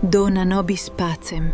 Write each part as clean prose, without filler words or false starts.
Dona nobis pacem.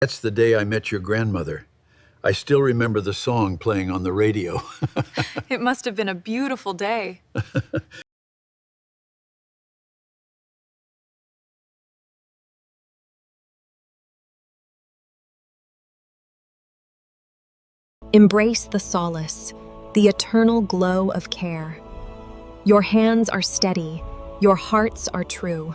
That's the day I met your grandmother. I still remember the song playing on the radio. It must have been a beautiful day. Embrace the solace, the eternal glow of care. Your hands are steady, your hearts are true.